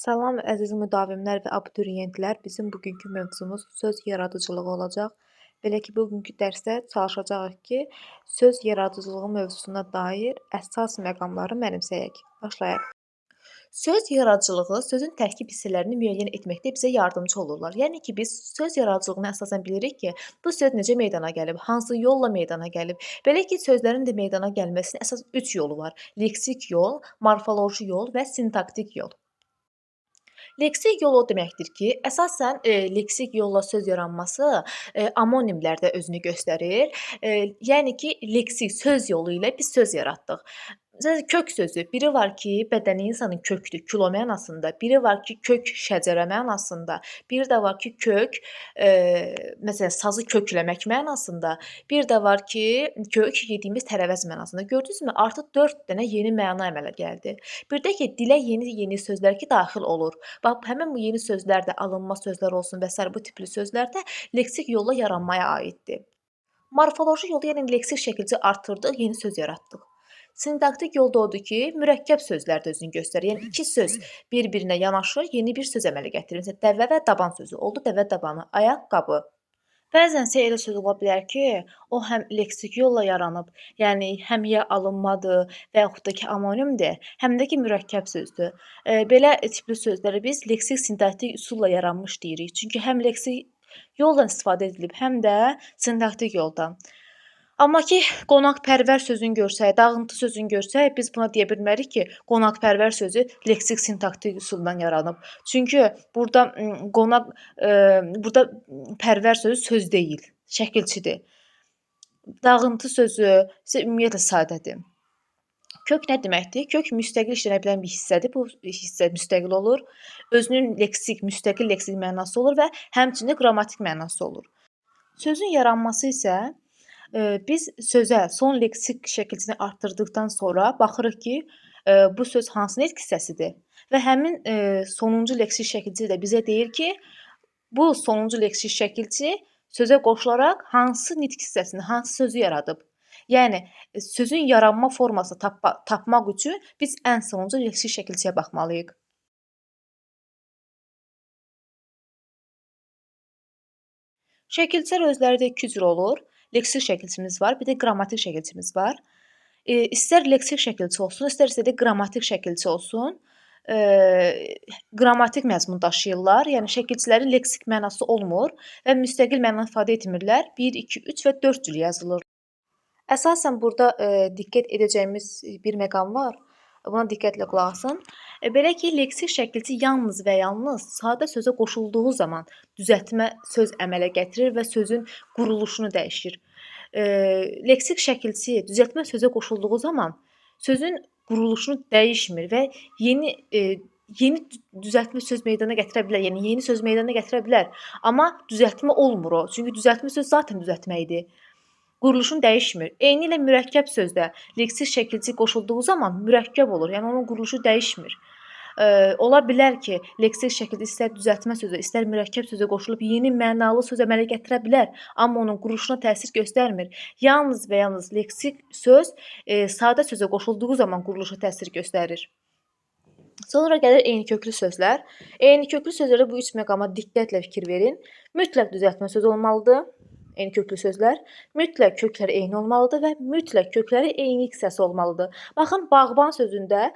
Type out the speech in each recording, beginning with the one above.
Salam əziz müdavimlər və abituriyentlər. Bizim bugünkü mövzumuz söz yaradıcılığı olacaq. Belə ki, bugünkü dərsdə çalışacağıq ki, söz yaradıcılığı mövzusuna dair əsas məqamları mənimsəyək. Başlayaq. Söz yaradıcılığı sözün tərkib hissələrini müəyyən etməkdə bizə yardımcı olurlar. Yəni ki, biz söz yaradıcılığına əsasən bilirik ki, bu söz necə meydana gəlib, hansı yolla meydana gəlib. Belə ki, sözlərin də meydana gəlməsinin əsas 3 yolu var: leksik yol, morfoloji yol və sintaktik yol. Leksik yol o deməkdir ki, əsasən, leksik yolla söz yaranması, amonimlərdə özünü göstərir. Yəni ki, leksik söz yolu ilə biz söz yaratdıq. Məsələn, kök sözü, biri var ki, bədəni insanın kökdür, kilo mənasında, biri var ki, kök şəcərə mənasında, biri də var ki, kök, məsələn, sazı kökləmək mənasında, bir də var ki, kök yediyimiz tərəvəz mənasında. Gördünüzmü? Artıq 4 dənə yeni məna əmələ gəldi. Bir də ki, dilə yeni-yeni sözlər ki, daxil olur. Bax, həmin bu yeni sözlər də alınma sözlər olsun və sair bu tipli sözlər də leksik yolla yaranmaya aiddir. Morfoloji yolda, yəni leksik şəkilci artırdıq, yeni söz yaratdıq. Sintaktik yolda odur ki, mürəkkəb sözlər də özünü göstərir. Yəni iki söz bir-birinə yanaşır, yeni bir söz əmələ gətirir. Məsələn, dəvə və daban sözü oldu, dəvə dabanı, ayaqqabı. Bəzənsə elə söz ola bilər ki, o həm leksik yolla yaranıb, yəni həm ya alınmadır və yaxud da ki, amonimdir, həm də ki, mürəkkəb sözdür. Belə tipli sözləri biz leksik sintaktik üsulla yaranmış deyirik. Çünki həm leksik yolla istifadə edilib, həm də sintaktik yoldan. Amma ki, qonaqpərvər sözünü görsək, dağıntı sözünü görsək, biz buna deyə bilmərik ki, qonaqpərvər sözü leksik sintaktik üsuldan yaranıb. Çünki burada pərvər sözü söz deyil, şəkilçidir. Dağıntı sözü isə ümumiyyətlə sadədir. Kök nə deməkdir? Kök müstəqil işlənə bilən bir hissədir. Bu hissə müstəqil olur. Özünün müstəqil leksik mənası olur və həmçinin qrammatik mənası olur. Sözün yaranması isə biz sözə son leksik şəkilçini artdırdıqdan sonra baxırıq ki, bu söz hansı nitq hissəsidir və həmin sonuncu leksik şəkilçi də bizə deyir ki, bu sonuncu leksik şəkilçi sözə qoşularaq hansı nitq hissəsini, hansı sözü yaradıb. Yəni sözün yaranma formasını tapmaq üçün biz ən sonuncu leksik şəkilçiyə baxmalıyıq. Şəkilçilər özləri də iki cür olur. Leksik şəkilçimiz var, bir də qrammatik şəkilçimiz var. İstər leksik şəkilçi olsun, istərsə də qrammatik şəkilçi olsun, qrammatik məzmun daşıyırlar. Yəni şəkilçilərin leksik mənası olmur və müstəqil məna ifadə etmirlər. 1, 2, 3 və 4 cür yazılır. Əsasən burada diqqət edəcəyimiz bir məqam var. Buna diqqətlə qulaq asın. Belə ki, leksik şəkilçi yalnız və yalnız sadə sözə qoşulduğu zaman düzəltmə söz əmələ gətirir və sözün quruluşunu dəyişir. Leksik şəkilçi düzəltmə sözə qoşulduğu zaman sözün quruluşunu dəyişmir və yeni düzəltmə söz meydana gətirə bilər. Yəni yeni söz meydana gətirə bilər. Amma düzəltmə olmur o. Çünki düzəltmə söz zaten düzəltmə idi. Quruluşunu dəyişmir. Eynilə mürəkkəb sözdə leksik şəkilçi qoşulduğu zaman mürəkkəb olur. Yəni onun quruluşu dəyişmir. Ola bilər ki, leksik şəkildə istər düzəltmə sözü, istər mürəkkəb sözə qoşulub yeni mənalı söz əmələ gətirə bilər, amma onun quruluşuna təsir göstərmir. Yalnız və yalnız leksik söz sadə sözə qoşulduğu zaman quruluşa təsir göstərir. Sonra gəlir eyniköklü sözlər. Eyniköklü sözlərdə bu üç məqama diqqətlə fikir verin. Mütləq düzəltmə söz olmalıdır. Eyniköklü sözlər mütləq kökləri eyni olmalıdır və mütləq kökləri eyni hissəsi olmalıdır. Baxın, bağban sözündə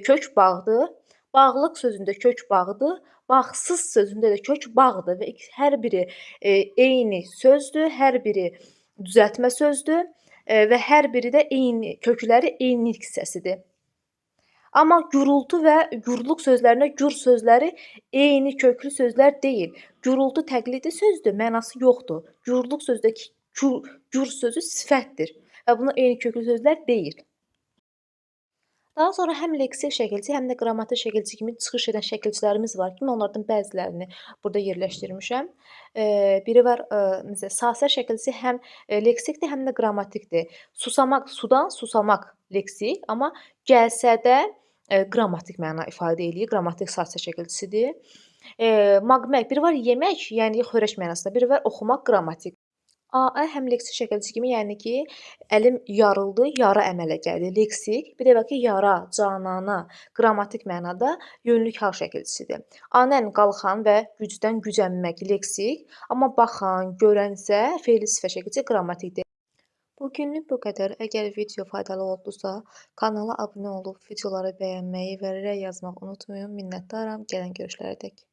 kök bağdır, bağlıq sözündə kök bağdır, bağsız sözündə də kök bağdır və hər biri eyni sözdür, hər biri düzəltmə sözdür və hər biri də eyni kökləri eyni hissəsidir. Amma gurultu və gurluq sözlərinə gur sözləri eyni köklü sözlər deyil. Gurultu təqlidi sözdür, mənası yoxdur. Gurluq sözdəki gur sözü sifətdir və buna eyni köklü sözlər deyil. Daha sonra həm leksik şəkilçi, həm də qrammatik şəkilçi kimi çıxış edən şəkilçilərimiz var ki, mən onlardan bəzilərini burada yerləşdirmişəm. Biri var, məsələn, sasər şəkilçisi həm leksikdir, həm də qrammatikdir. Susamaq, sudan susamaq leksik, amma gəlsə də qrammatik məna ifadə eləyir, qrammatik sasər şəkilçisidir. Maqmək, biri var yemək, yəni xörək mənasında, biri var oxumaq, qrammatik. A həm leksik şəkilçi kimi, yəni ki, əlim yarıldı, yara əmələ gəldi. Leksik, bir də var ki, yara, canana, qrammatik mənada yönlük hal şəkilçisidir. Anən qalxan və gücdən gücənmək leksik, amma baxan, görən isə fe'li sifət şəkilçi qrammatikdir. Bu günlük bu qədər. Əgər video faydalı oldusa, kanala abunə olub videoları bəyənməyi və rəy yazmağı unutmayın. Minnətdaram. Gələn görüşlərədək.